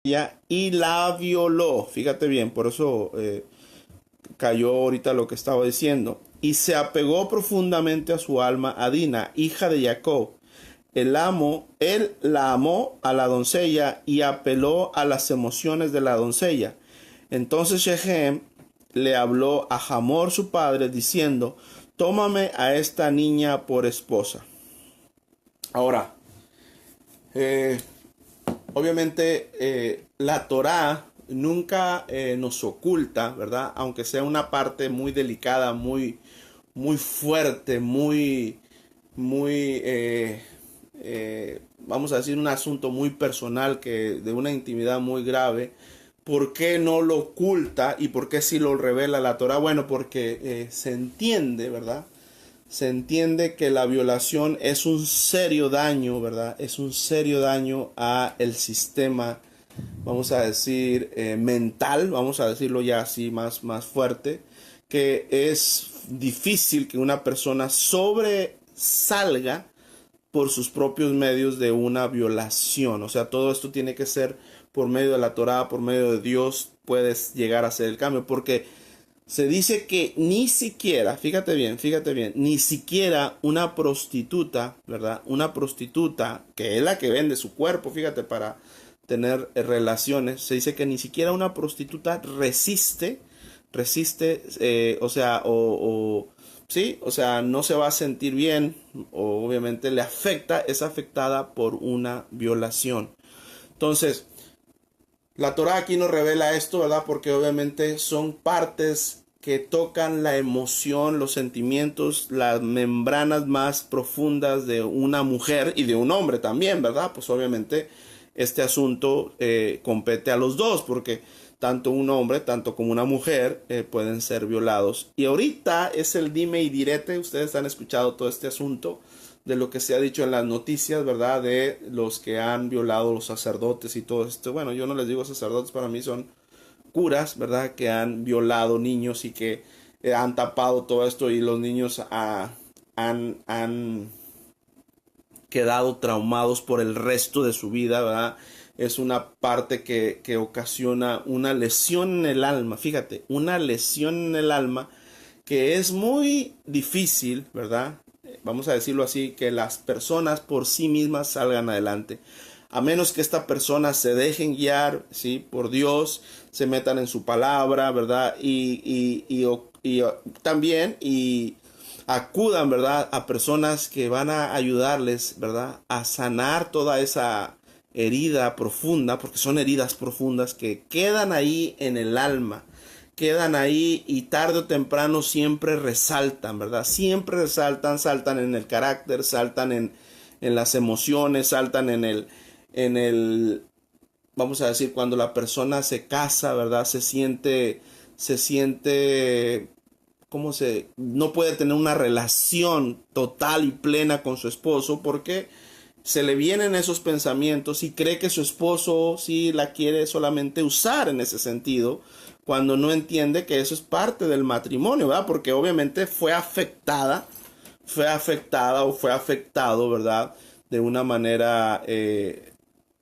ella y la violó. Fíjate bien, por eso cayó ahorita lo que estaba diciendo. Y se apegó profundamente a su alma a Dina, hija de Jacob. Él la amó a la doncella y apeló a las emociones de la doncella. Entonces Shechem le habló a Hamor su padre diciendo: tómame a esta niña por esposa. Ahora, eh, obviamente la Torá nunca nos oculta, ¿verdad? Aunque sea una parte muy delicada, muy fuerte, vamos a decir, un asunto muy personal, que de una intimidad muy grave. ¿Por qué no lo oculta y por qué sí lo revela la Torá? Bueno, porque se entiende, ¿verdad? Se entiende que la violación es un serio daño, ¿verdad? Es un serio daño a el sistema, vamos a decir, mental, vamos a decirlo ya así más fuerte, que es difícil que una persona sobresalga por sus propios medios de una violación. O sea, todo esto tiene que ser por medio de la Torá, por medio de Dios, puedes llegar a hacer el cambio, porque se dice que ni siquiera, fíjate bien, ni siquiera una prostituta, ¿verdad? Una prostituta, que es la que vende su cuerpo, fíjate, para tener relaciones, se dice que ni siquiera una prostituta resiste, o sea, sí, o sea, no se va a sentir bien, o obviamente le afecta, es afectada por una violación. Entonces, la Torah aquí nos revela esto, ¿verdad? Porque obviamente son partes que tocan la emoción, los sentimientos, las membranas más profundas de una mujer y de un hombre también, ¿verdad? Pues obviamente este asunto compete a los dos, porque tanto un hombre, tanto como una mujer pueden ser violados. Y ahorita es el dime y direte, ustedes han escuchado todo este asunto de lo que se ha dicho en las noticias, ¿verdad? De los que han violado los sacerdotes y todo esto. Bueno, yo no les digo sacerdotes, para mí son curas, ¿verdad? Que han violado niños y que han tapado todo esto y los niños han quedado traumados por el resto de su vida, ¿verdad? Es una parte que ocasiona una lesión en el alma, fíjate, una lesión en el alma que es muy difícil, ¿verdad? Vamos a decirlo así, que las personas por sí mismas salgan adelante. A menos que esta persona se dejen guiar, ¿sí? Por Dios, se metan en su palabra, ¿verdad? Y también acudan, ¿verdad? A personas que van a ayudarles, ¿verdad? A sanar toda esa herida profunda, porque son heridas profundas que quedan ahí en el alma, quedan ahí y tarde o temprano siempre resaltan, ¿verdad? Siempre resaltan, saltan en el carácter, saltan en las emociones, saltan en el, vamos a decir, cuando la persona se casa, ¿verdad? Se siente, no puede tener una relación total y plena con su esposo porque se le vienen esos pensamientos y cree que su esposo sí la quiere solamente usar en ese sentido, cuando no entiende que eso es parte del matrimonio, ¿verdad? Porque obviamente fue afectada o fue afectado, ¿verdad? De una manera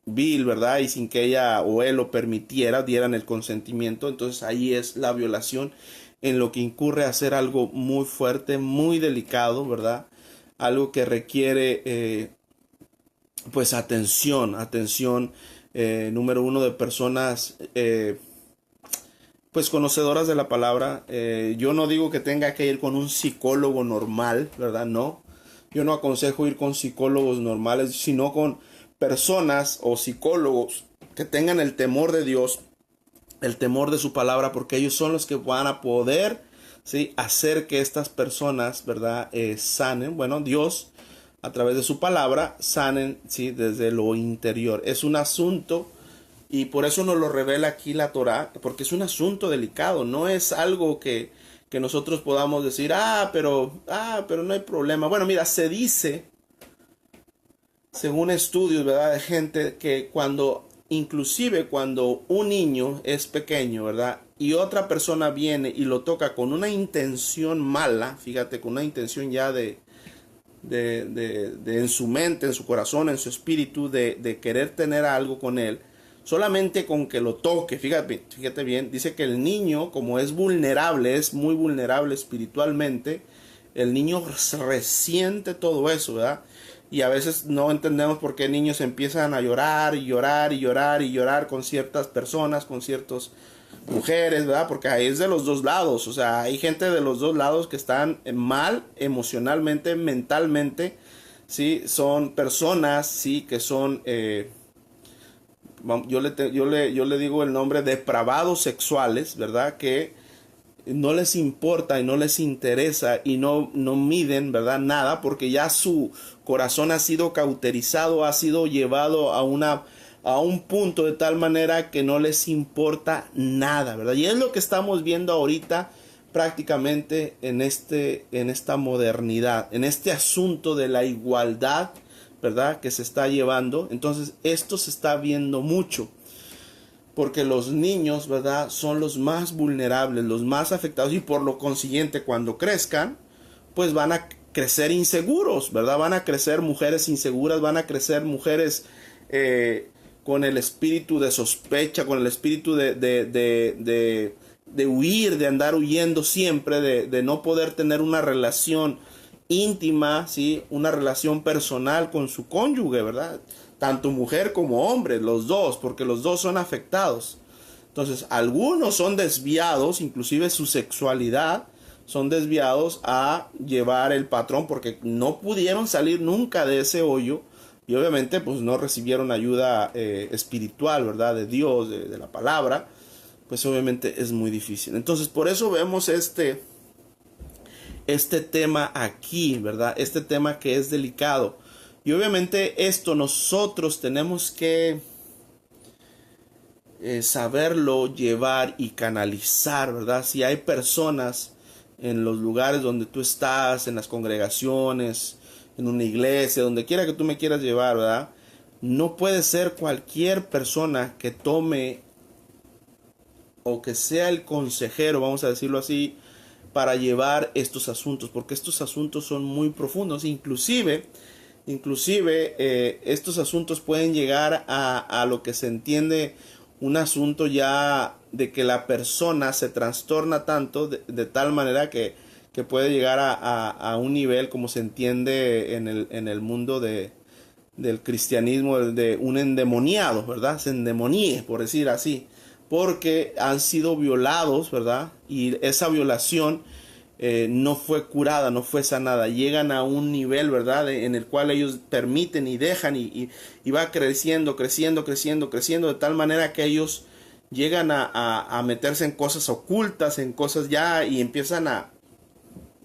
vil, ¿verdad? Y sin que ella o él lo permitiera, dieran el consentimiento. Entonces ahí es la violación, en lo que incurre a hacer algo muy fuerte, muy delicado, ¿verdad? Algo que requiere pues atención, número uno, de personas pues conocedoras de la palabra. Yo no digo que tenga que ir con un psicólogo normal, ¿verdad? No, yo no aconsejo ir con psicólogos normales, sino con personas o psicólogos que tengan el temor de Dios, el temor de su palabra, porque ellos son los que van a poder, ¿sí?, hacer que estas personas, ¿verdad?, sanen. Bueno, Dios, a través de su palabra, sanen, ¿sí?, desde lo interior. Es un asunto, y por eso nos lo revela aquí la Torá, porque es un asunto delicado, no es algo que nosotros podamos decir, pero no hay problema. Bueno, mira, se dice, según estudios, ¿verdad?, de gente, que inclusive cuando un niño es pequeño, ¿verdad?, y otra persona viene y lo toca con una intención mala, fíjate, con una intención ya de en su mente, en su corazón, en su espíritu, de querer tener algo con él, solamente con que lo toque, fíjate bien, dice que el niño, como es vulnerable, es muy vulnerable espiritualmente, el niño resiente todo eso, ¿verdad? Y a veces no entendemos por qué niños empiezan a llorar y llorar y llorar y llorar con ciertas personas, con ciertas mujeres, ¿verdad? Porque ahí es de los dos lados, o sea, hay gente de los dos lados que están mal emocionalmente, mentalmente, ¿sí? Son personas, ¿sí? Que son, yo le digo el nombre depravados sexuales, ¿verdad? Que no les importa y no les interesa y no miden, ¿verdad? Nada, porque ya su corazón ha sido cauterizado, ha sido llevado a un punto de tal manera que no les importa nada, ¿verdad? Y es lo que estamos viendo ahorita prácticamente en esta modernidad, en este asunto de la igualdad, ¿verdad? Que se está llevando. Entonces, esto se está viendo mucho. Porque los niños, ¿verdad? Son los más vulnerables, los más afectados y por lo consiguiente cuando crezcan, pues van a crecer inseguros, ¿verdad? Van a crecer mujeres inseguras, van a crecer mujeres con el espíritu de sospecha, con el espíritu de huir, de andar huyendo siempre, de no poder tener una relación íntima, ¿sí? Una relación personal con su cónyuge, ¿verdad? Tanto mujer como hombre, los dos, porque los dos son afectados. Entonces, algunos son desviados, inclusive su sexualidad, son desviados a llevar el patrón porque no pudieron salir nunca de ese hoyo y obviamente pues no recibieron ayuda espiritual, ¿verdad? De Dios, de la palabra, pues obviamente es muy difícil. Entonces, por eso vemos este tema aquí, ¿verdad? Este tema que es delicado. Y obviamente esto nosotros tenemos que saberlo llevar y canalizar, ¿verdad? Si hay personas en los lugares donde tú estás, en las congregaciones, en una iglesia, donde quiera que tú me quieras llevar, ¿verdad? No puede ser cualquier persona que tome o que sea el consejero, vamos a decirlo así, para llevar estos asuntos, porque estos asuntos son muy profundos, inclusive estos asuntos pueden llegar a lo que se entiende un asunto ya de que la persona se trastorna tanto de tal manera que puede llegar a un nivel como se entiende en el mundo del cristianismo, de un endemoniado, ¿verdad? Se endemoníe, por decir así, porque han sido violados, ¿verdad? Y esa violación no fue curada, no fue sanada. Llegan a un nivel, ¿verdad? En el cual ellos permiten y dejan y va creciendo de tal manera que ellos llegan a meterse en cosas ocultas, en cosas ya y empiezan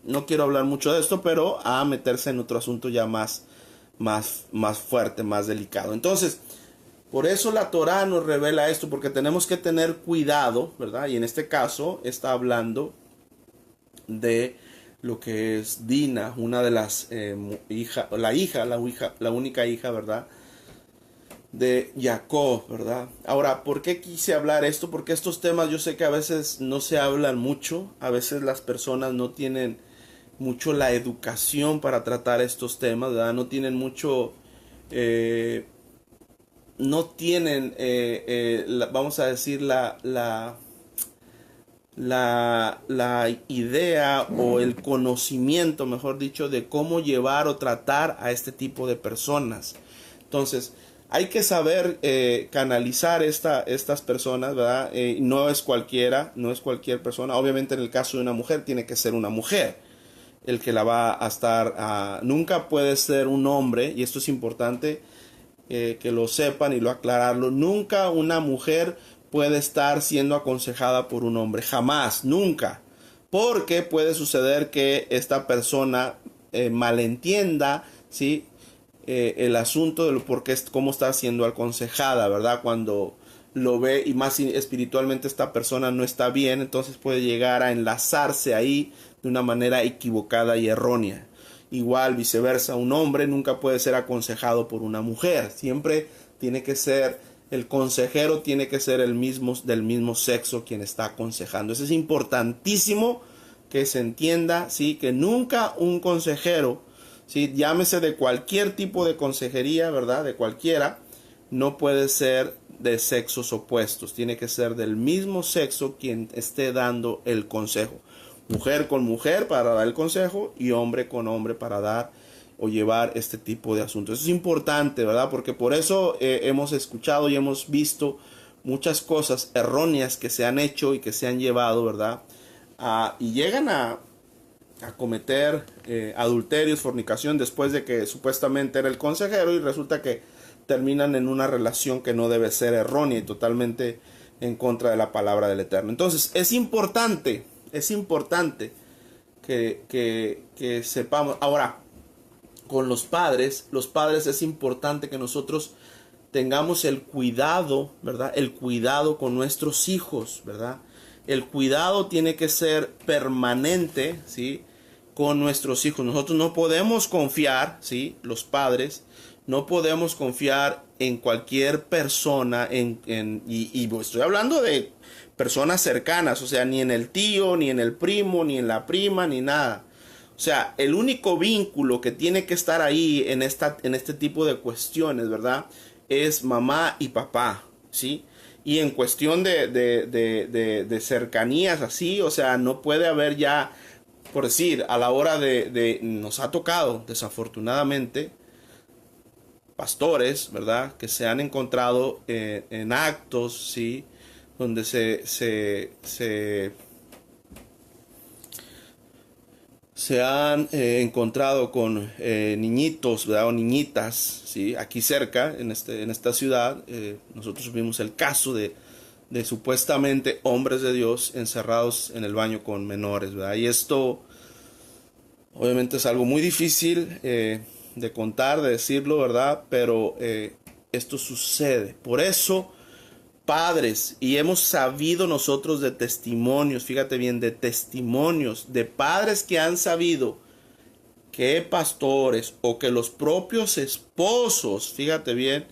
no quiero hablar mucho de esto, pero a meterse en otro asunto ya más fuerte, más delicado. Entonces, por eso la Torá nos revela esto, porque tenemos que tener cuidado, ¿verdad? Y en este caso está hablando de lo que es Dina, una de las la única hija, ¿verdad? De Jacob, ¿verdad? Ahora, ¿por qué quise hablar esto? Porque estos temas yo sé que a veces no se hablan mucho, a veces las personas no tienen mucho la educación para tratar estos temas, ¿verdad? No tienen mucho, no tienen, vamos a decir, la idea o el conocimiento, mejor dicho, de cómo llevar o tratar a este tipo de personas. Entonces, hay que saber canalizar estas personas, ¿verdad? No es cualquiera, no es cualquier persona. Obviamente en el caso de una mujer tiene que ser una mujer el que la va a estar. Nunca puede ser un hombre, y esto es importante que lo sepan y lo aclararlo. Nunca una mujer puede estar siendo aconsejada por un hombre, jamás, nunca, porque puede suceder que esta persona malentienda, ¿sí? El asunto de cómo está siendo aconsejada, ¿verdad? Cuando lo ve y más espiritualmente esta persona no está bien, entonces puede llegar a enlazarse ahí de una manera equivocada y errónea. Igual viceversa, un hombre nunca puede ser aconsejado por una mujer, siempre tiene que ser el consejero, tiene que ser del mismo sexo quien está aconsejando. Eso es importantísimo que se entienda, ¿sí? Que nunca un consejero, ¿sí? Llámese de cualquier tipo de consejería, ¿verdad? De cualquiera, no puede ser de sexos opuestos, tiene que ser del mismo sexo quien esté dando el consejo. Mujer con mujer para dar el consejo y hombre con hombre para dar o llevar este tipo de asuntos. Eso es importante, ¿verdad? Porque por eso hemos escuchado y hemos visto muchas cosas erróneas que se han hecho y que se han llevado, ¿verdad? Y llegan a cometer adulterios, fornicación, después de que supuestamente era el consejero y resulta que terminan en una relación que no debe ser errónea y totalmente en contra de la palabra del Eterno. Entonces es importante que sepamos. Ahora, con los padres es importante que nosotros tengamos el cuidado, ¿verdad? El cuidado con nuestros hijos, ¿verdad? El cuidado tiene que ser permanente, ¿sí? Con nuestros hijos. Nosotros no podemos confiar, ¿sí? Los padres, no podemos confiar en cualquier persona, y estoy hablando de personas cercanas, o sea, ni en el tío, ni en el primo, ni en la prima, ni nada. O sea, el único vínculo que tiene que estar ahí en este tipo de cuestiones, ¿verdad? Es mamá y papá, ¿sí? Y en cuestión de cercanías así, o sea, no puede haber ya, por decir, a la hora nos ha tocado, desafortunadamente, pastores, ¿verdad? Que se han encontrado en actos, ¿sí? Donde se han encontrado con niñitos, ¿verdad? O niñitas, ¿sí? Aquí cerca, en esta ciudad, nosotros vimos el caso de supuestamente hombres de Dios encerrados en el baño con menores, ¿verdad? Y esto obviamente es algo muy difícil de contar, de decirlo, ¿verdad? Pero esto sucede. Por eso, padres, y hemos sabido nosotros de testimonios, fíjate bien, de testimonios de padres que han sabido que pastores o que los propios esposos, fíjate bien,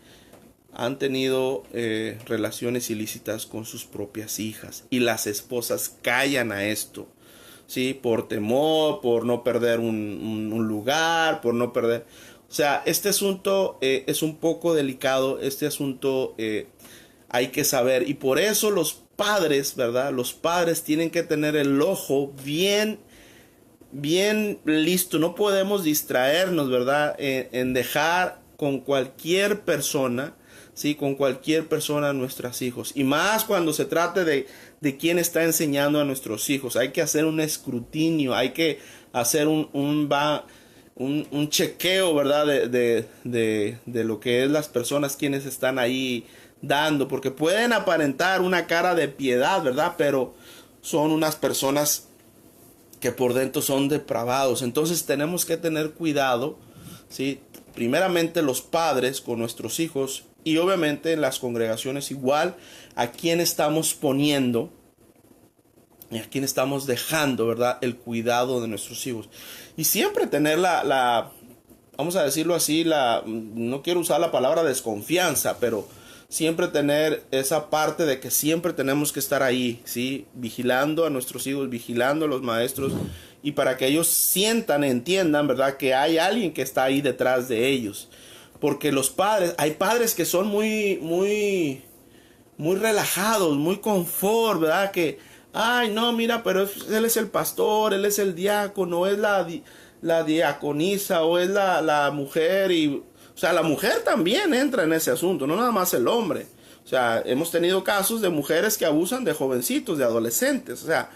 han tenido relaciones ilícitas con sus propias hijas y las esposas callan a esto, ¿sí? Por temor, por no perder un lugar, por no perder... O sea, este asunto es un poco delicado, este asunto hay que saber, y por eso los padres, ¿verdad? Los padres tienen que tener el ojo bien listo. No podemos distraernos, ¿verdad? En dejar con cualquier persona, ¿sí? Con cualquier persona a nuestros hijos. Y más cuando se trate de quién está enseñando a nuestros hijos. Hay que hacer un escrutinio, hay que hacer un chequeo, ¿verdad? De lo que es las personas quienes están ahí dando, porque pueden aparentar una cara de piedad, ¿verdad? Pero son unas personas que por dentro son depravados. Entonces tenemos que tener cuidado, ¿sí? Primeramente los padres con nuestros hijos y obviamente en las congregaciones igual a quién estamos poniendo y a quién estamos dejando, ¿verdad? El cuidado de nuestros hijos. Y siempre tener vamos a decirlo así, no quiero usar la palabra desconfianza, pero siempre tener esa parte de que siempre tenemos que estar ahí, ¿sí? Vigilando a nuestros hijos, vigilando a los maestros, y para que ellos sientan, entiendan, ¿verdad? Que hay alguien que está ahí detrás de ellos. Porque los padres, hay padres que son muy relajados, muy confort, ¿verdad? Que, ay, no, mira, pero él es el pastor, él es el diácono, es la diaconisa o es la mujer y... O sea, la mujer también entra en ese asunto, no nada más el hombre. O sea, hemos tenido casos de mujeres que abusan de jovencitos, de adolescentes. O sea,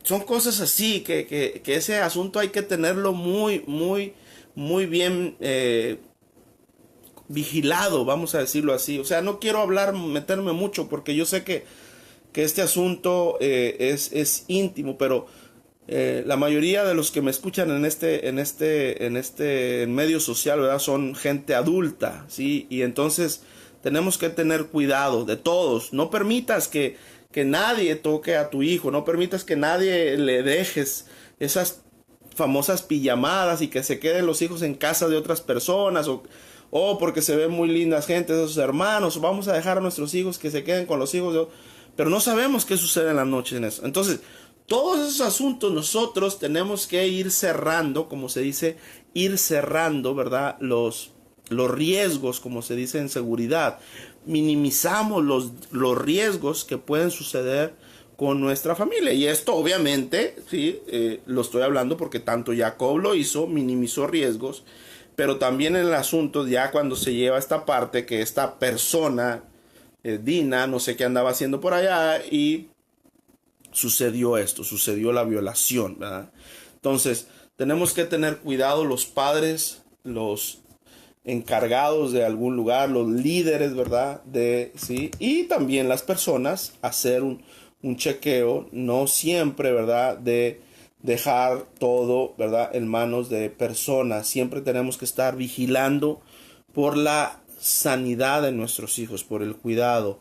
son cosas así que ese asunto hay que tenerlo muy bien vigilado, vamos a decirlo así. O sea, no quiero meterme mucho porque yo sé que este asunto es íntimo, pero... la mayoría de los que me escuchan en este medio social, ¿verdad? Son gente adulta, ¿sí? Y entonces tenemos que tener cuidado de todos. No permitas que nadie toque a tu hijo, no permitas que nadie le dejes esas famosas pijamadas y que se queden los hijos en casa de otras personas o porque se ven muy lindas gente, esos hermanos, vamos a dejar a nuestros hijos que se queden con los hijos pero no sabemos qué sucede en la noche en eso. Entonces, todos esos asuntos nosotros tenemos que ir cerrando, como se dice, ir cerrando, ¿verdad? los riesgos, como se dice en seguridad. Minimizamos los riesgos que pueden suceder con nuestra familia. Y esto obviamente, sí, lo estoy hablando porque tanto Jacob lo hizo, minimizó riesgos, pero también en el asunto, ya cuando se lleva esta parte, que esta persona, Dina, no sé qué andaba haciendo por allá, y sucedió esto, sucedió la violación, ¿verdad? Entonces, tenemos que tener cuidado los padres, los encargados de algún lugar, los líderes, ¿verdad? Sí, y también las personas, hacer un chequeo, no siempre, ¿verdad? De dejar todo, ¿verdad? En manos de personas. Siempre tenemos que estar vigilando por la sanidad de nuestros hijos, por el cuidado.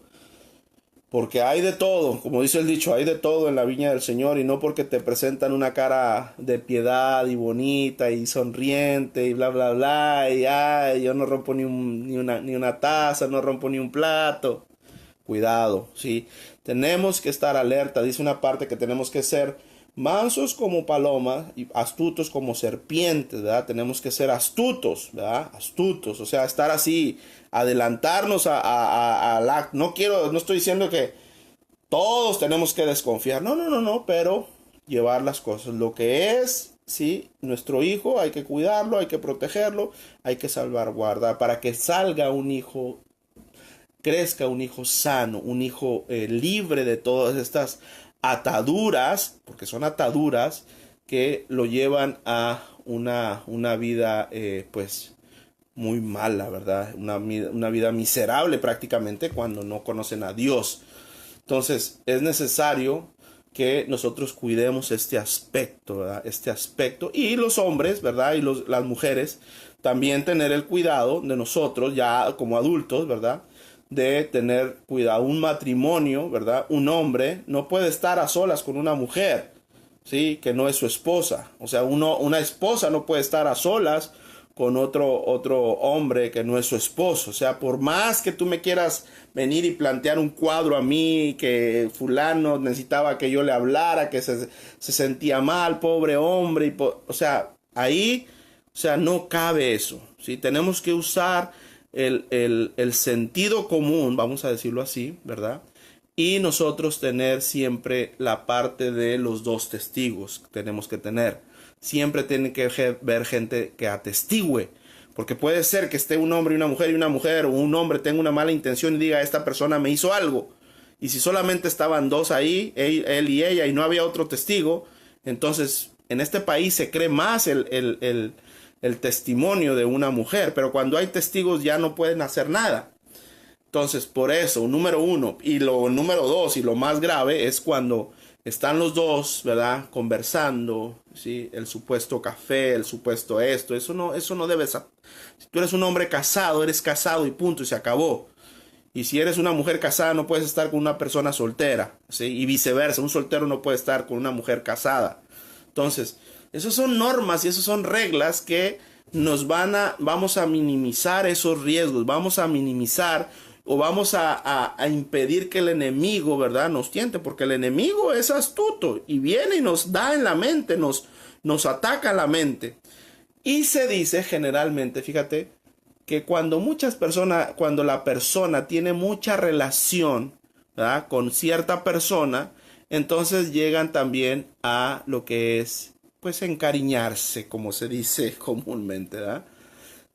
Porque hay de todo, como dice el dicho, hay de todo en la viña del Señor, y no porque te presentan una cara de piedad y bonita y sonriente y bla bla bla, y ay, yo no rompo ni una taza, no rompo ni un plato. Cuidado, ¿sí? Tenemos que estar alerta, dice una parte que tenemos que ser mansos como palomas y astutos como serpientes, ¿verdad? Tenemos que ser astutos, ¿verdad? Astutos, o sea, estar así, adelantarnos a la... No estoy diciendo que todos tenemos que desconfiar, no, pero llevar las cosas. Lo que es, sí, nuestro hijo, hay que cuidarlo, hay que protegerlo, hay que salvaguardar para que salga un hijo, crezca un hijo sano, un hijo libre de todas estas ataduras, porque son ataduras que lo llevan a una vida pues muy mala, ¿verdad? Una vida miserable prácticamente cuando no conocen a Dios. Entonces es necesario que nosotros cuidemos este aspecto, ¿verdad? Este aspecto, y los hombres, ¿verdad? Y las mujeres también tener el cuidado de nosotros ya como adultos, ¿verdad? De tener cuidado. Un matrimonio, ¿verdad? Un hombre no puede estar a solas con una mujer, ¿sí? Que no es su esposa. O sea, una esposa no puede estar a solas con otro hombre que no es su esposo. O sea, por más que tú me quieras venir y plantear un cuadro a mí, que fulano necesitaba que yo le hablara, que se sentía mal, pobre hombre, o sea, ahí, o sea, no cabe eso, ¿sí? Tenemos que usar el sentido común, vamos a decirlo así, ¿verdad? Y nosotros tener siempre la parte de los dos testigos, tenemos que tener. Siempre tiene que ver gente que atestigue, porque puede ser que esté un hombre y una mujer, o un hombre tenga una mala intención y diga, esta persona me hizo algo. Y si solamente estaban dos ahí, él y ella, y no había otro testigo, entonces en este país se cree más el testimonio de una mujer, pero cuando hay testigos ya no pueden hacer nada. Entonces, por eso, número uno, y lo número dos, y lo más grave, es cuando están los dos, ¿verdad? Conversando, ¿sí? El supuesto café, el supuesto esto, eso no debe ser. Si tú eres un hombre casado, eres casado y punto, y se acabó. Y si eres una mujer casada, no puedes estar con una persona soltera, ¿sí? Y viceversa, un soltero no puede estar con una mujer casada. Entonces, esas son normas y esas son reglas que vamos a minimizar esos riesgos, vamos a minimizar o vamos a impedir que el enemigo, ¿verdad?, nos tiente, porque el enemigo es astuto y viene y nos da en la mente, nos ataca la mente. Y se dice generalmente, fíjate, que cuando la persona tiene mucha relación, ¿verdad?, con cierta persona, entonces llegan también a lo que es, pues, encariñarse, como se dice comúnmente, ¿verdad?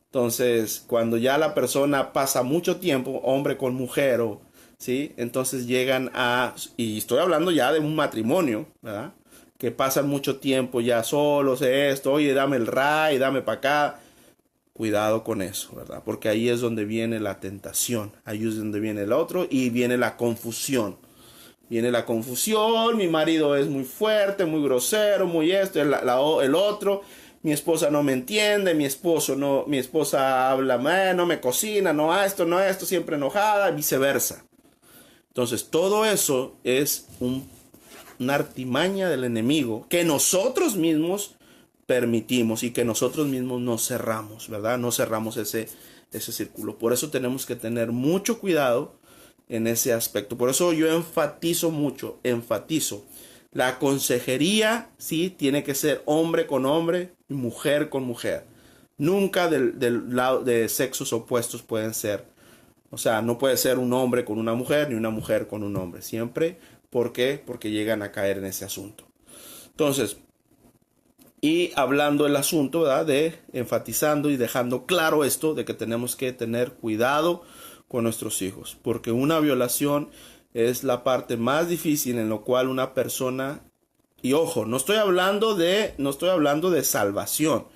Entonces, cuando ya la persona pasa mucho tiempo, hombre con mujer, ¿sí? Entonces llegan y estoy hablando ya de un matrimonio, ¿verdad? Que pasan mucho tiempo ya solos, oye, dame el ray, dame para acá. Cuidado con eso, ¿verdad? Porque ahí es donde viene la tentación, ahí es donde viene el otro y viene la confusión. Viene la confusión, mi marido es muy fuerte, muy grosero, muy esto, el otro. Mi esposa no me entiende, mi esposa habla, no me cocina, no esto, siempre enojada, viceversa. Entonces, todo eso es una artimaña del enemigo que nosotros mismos permitimos y que nosotros mismos nos cerramos, ¿verdad? No cerramos ese círculo. Por eso tenemos que tener mucho cuidado en ese aspecto. Por eso yo enfatizo. La consejería, sí, tiene que ser hombre con hombre y mujer con mujer. Nunca del lado de sexos opuestos pueden ser. O sea, no puede ser un hombre con una mujer ni una mujer con un hombre. Siempre. ¿Por qué? Porque llegan a caer en ese asunto. Entonces, y hablando el asunto, ¿verdad? De enfatizando y dejando claro esto de que tenemos que tener cuidado con nuestros hijos. Porque una violación es la parte más difícil en lo cual una persona, y ojo, no estoy hablando de salvación.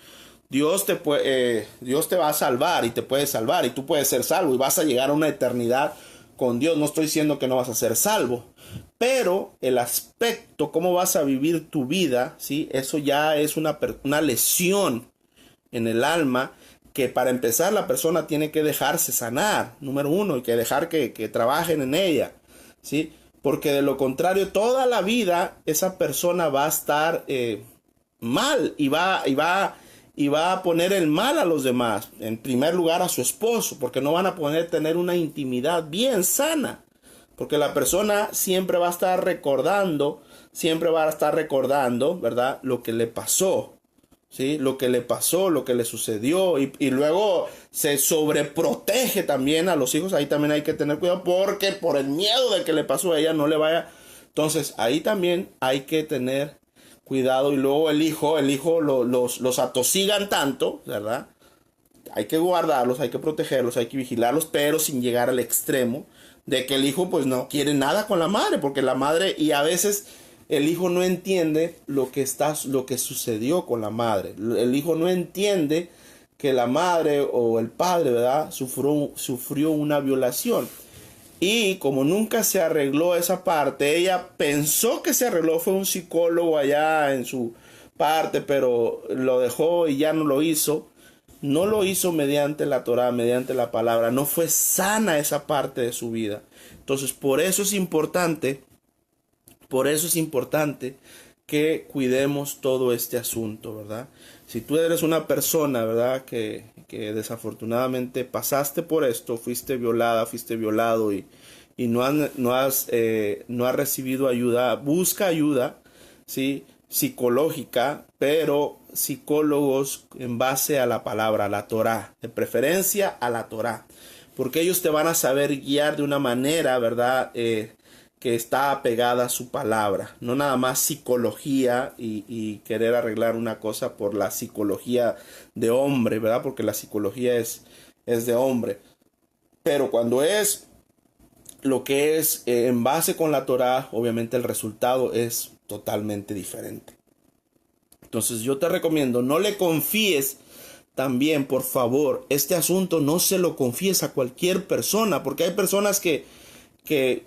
Dios te va a salvar y te puede salvar y tú puedes ser salvo y vas a llegar a una eternidad con Dios. No estoy diciendo que no vas a ser salvo, pero el aspecto, cómo vas a vivir tu vida, ¿sí? Eso ya es una lesión en el alma que para empezar la persona tiene que dejarse sanar, número uno, y que dejar que trabajen en ella, ¿sí? Porque de lo contrario toda la vida esa persona va a estar mal y va a poner el mal a los demás, en primer lugar a su esposo, porque no van a poder tener una intimidad bien sana, porque la persona siempre va a estar recordando, ¿verdad? Lo que le pasó, ¿sí? Lo que le pasó, lo que le sucedió, y luego se sobreprotege también a los hijos. Ahí también hay que tener cuidado, porque por el miedo de que le pasó a ella no le vaya. Entonces ahí también hay que tener cuidado, y luego el hijo los atosigan tanto, ¿verdad? Hay que guardarlos, hay que protegerlos, hay que vigilarlos, pero sin llegar al extremo de que el hijo pues no quiere nada con la madre, porque la madre, y a veces el hijo no entiende lo que sucedió con la madre. El hijo no entiende que la madre o el padre, ¿verdad? Sufrió una violación. Y como nunca se arregló esa parte, ella pensó que se arregló, fue un psicólogo allá en su parte, pero lo dejó y ya no lo hizo. No lo hizo mediante la Torá, mediante la palabra. No fue sana esa parte de su vida. Entonces, por eso es importante que cuidemos todo este asunto, ¿verdad? Si tú eres una persona, ¿verdad? Que desafortunadamente pasaste por esto, fuiste violada, fuiste violado y no has recibido ayuda, busca ayuda, ¿sí? Psicológica, pero psicólogos en base a la palabra, a la Torá, de preferencia a la Torá, porque ellos te van a saber guiar de una manera, ¿verdad? Que está apegada a su palabra, no nada más psicología y querer arreglar una cosa por la psicología de hombre, ¿verdad? Porque la psicología es de hombre, pero cuando es lo que es en base con la Torá, obviamente el resultado es totalmente diferente. Entonces yo te recomiendo, no le confíes también, por favor, este asunto no se lo confíes a cualquier persona, porque hay personas que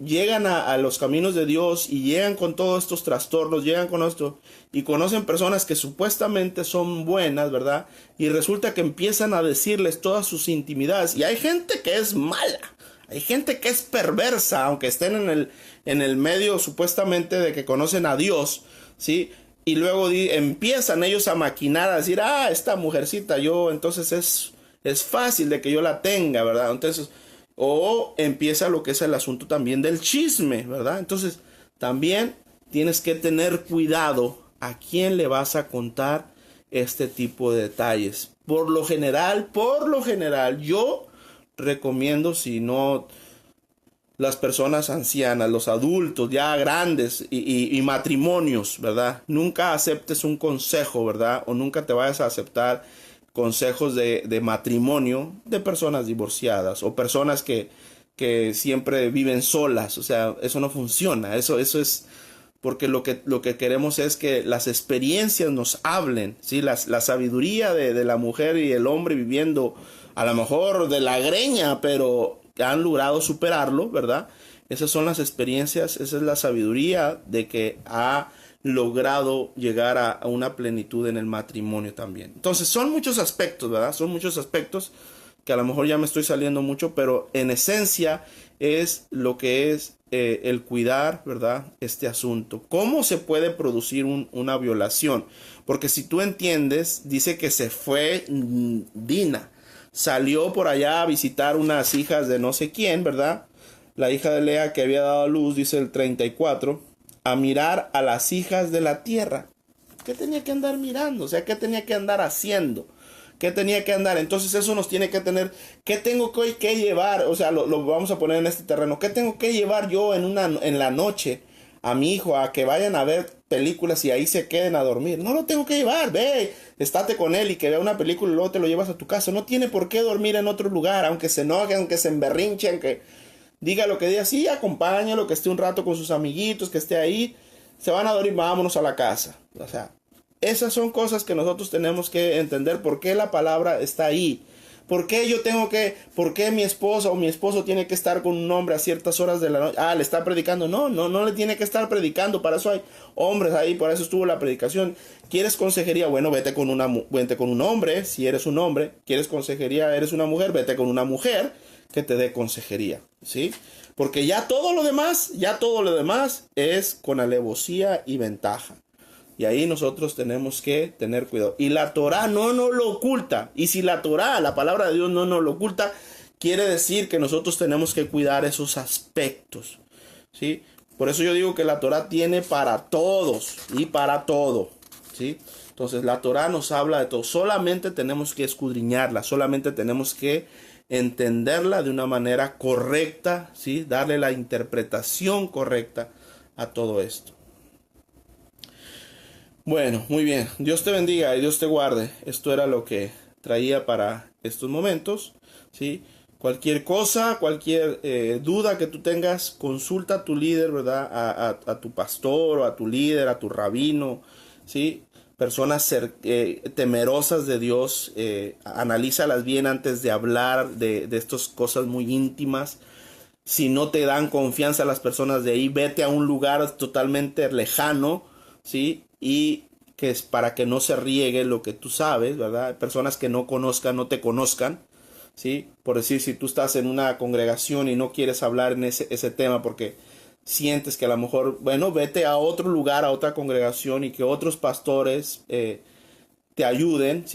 llegan a los caminos de Dios y llegan con todos estos trastornos, llegan con esto y conocen personas que supuestamente son buenas, ¿verdad? Y resulta que empiezan a decirles todas sus intimidades. Y hay gente que es mala, hay gente que es perversa, aunque estén en el medio supuestamente de que conocen a Dios, ¿sí? Y luego empiezan ellos a maquinar, a decir, esta mujercita, entonces es fácil de que yo la tenga, ¿verdad? Entonces, o empieza lo que es el asunto también del chisme, ¿verdad? Entonces, también tienes que tener cuidado a quién le vas a contar este tipo de detalles. Por lo general, yo recomiendo, si no, las personas ancianas, los adultos ya grandes y matrimonios, ¿verdad? Nunca aceptes un consejo, ¿verdad? O nunca te vayas a aceptar consejos de matrimonio de personas divorciadas o personas que siempre viven solas. O sea, eso no funciona. Eso es porque lo que queremos es que las experiencias nos hablen, ¿sí? La sabiduría de la mujer y el hombre viviendo a lo mejor de la greña, pero han logrado superarlo, ¿verdad? Esas son las experiencias, esa es la sabiduría de que ha logrado llegar a una plenitud en el matrimonio también. Entonces son muchos aspectos, ¿verdad? Son muchos aspectos que a lo mejor ya me estoy saliendo mucho, pero en esencia es lo que es el cuidar, ¿verdad? Este asunto. ¿Cómo se puede producir una violación? Porque si tú entiendes, dice que se fue Dina. Salió por allá a visitar unas hijas de no sé quién, ¿verdad? La hija de Lea que había dado a luz, dice el 34, a mirar a las hijas de la tierra. ¿Qué tenía que andar mirando? O sea, ¿qué tenía que andar haciendo? ¿Qué tenía que andar? Entonces eso nos tiene que tener, ¿qué tengo que llevar? O sea, lo vamos a poner en este terreno. ¿Qué tengo que llevar yo en la noche a mi hijo a que vayan a ver películas y ahí se queden a dormir? No lo tengo que llevar, ve, estate con él y que vea una película y luego te lo llevas a tu casa. No tiene por qué dormir en otro lugar, aunque se enoje, aunque se emberrinche, aunque diga lo que diga. Sí, acompáñalo, que esté un rato con sus amiguitos, que esté ahí. Se van a dormir, vámonos a la casa. O sea, esas son cosas que nosotros tenemos que entender por qué la palabra está ahí. ¿Por qué por qué mi esposa o mi esposo tiene que estar con un hombre a ciertas horas de la noche? Ah, le está predicando. No le tiene que estar predicando. Para eso hay hombres ahí, por eso estuvo la predicación. ¿Quieres consejería? Bueno, vete con un hombre, si eres un hombre. ¿Quieres consejería? ¿Eres una mujer? Vete con una mujer que te dé consejería, ¿sí? Porque ya todo lo demás es con alevosía y ventaja. Y ahí nosotros tenemos que tener cuidado. Y la Torá no nos lo oculta. Y si la Torá, la palabra de Dios, no nos lo oculta, quiere decir que nosotros tenemos que cuidar esos aspectos, ¿sí? Por eso yo digo que la Torá tiene para todos y para todo, ¿sí? Entonces la Torá nos habla de todo. Solamente tenemos que escudriñarla. Solamente tenemos que entenderla de una manera correcta, ¿sí? Darle la interpretación correcta a todo esto. Bueno, muy bien. Dios te bendiga y Dios te guarde. Esto era lo que traía para estos momentos, ¿sí? Cualquier cosa, cualquier duda que tú tengas, consulta a tu líder, ¿verdad? A tu pastor o a tu líder, a tu rabino, ¿sí? Personas temerosas de Dios, analízalas bien antes de hablar de estas cosas muy íntimas. Si no te dan confianza las personas de ahí, vete a un lugar totalmente lejano, ¿sí? Y que es para que no se riegue lo que tú sabes, ¿verdad? Personas que no conozcan, no te conozcan, ¿sí? Por decir, si tú estás en una congregación y no quieres hablar en ese tema porque sientes que a lo mejor, bueno, vete a otro lugar, a otra congregación y que otros pastores te ayuden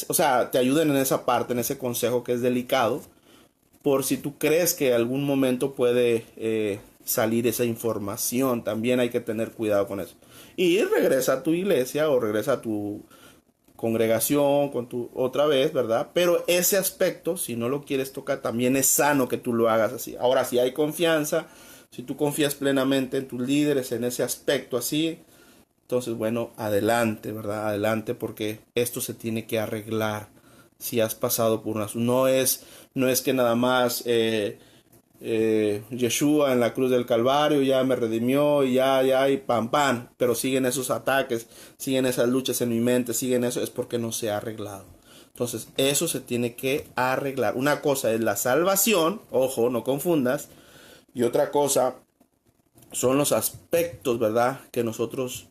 o sea, te ayuden en esa parte, en ese consejo que es delicado, por si tú crees que algún momento puede salir esa información. También hay que tener cuidado con eso. Y regresa a tu iglesia o regresa a tu congregación otra vez, ¿verdad? Pero ese aspecto, si no lo quieres tocar, también es sano que tú lo hagas así. Ahora, si hay confianza, si tú confías plenamente en tus líderes, en ese aspecto así, entonces, bueno, adelante, ¿verdad? Adelante, porque esto se tiene que arreglar si has pasado por una... No es que nada más Yeshua en la cruz del Calvario ya me redimió y ya, y pam, pam. Pero siguen esos ataques, siguen esas luchas en mi mente, siguen eso, es porque no se ha arreglado. Entonces, eso se tiene que arreglar. Una cosa es la salvación, ojo, no confundas. Y otra cosa son los aspectos, ¿verdad? Que nosotros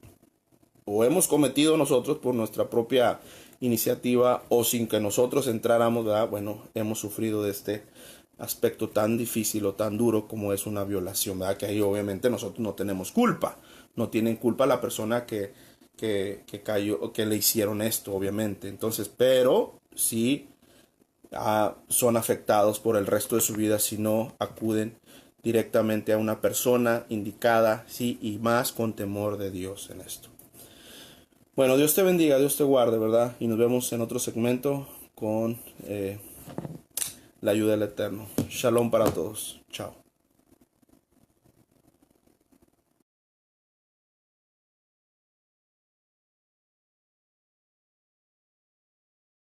o hemos cometido nosotros por nuestra propia iniciativa o sin que nosotros entráramos, ¿verdad? Bueno, hemos sufrido de este aspecto tan difícil o tan duro como es una violación, ¿verdad? Que ahí obviamente nosotros no tenemos culpa, no tienen culpa la persona que cayó o que le hicieron esto, obviamente. Entonces, pero sí son afectados por el resto de su vida si no acuden directamente a una persona indicada, sí, y más con temor de Dios en esto. Bueno, Dios te bendiga, Dios te guarde, ¿verdad? Y nos vemos en otro segmento con la ayuda del Eterno. Shalom para todos. Chao.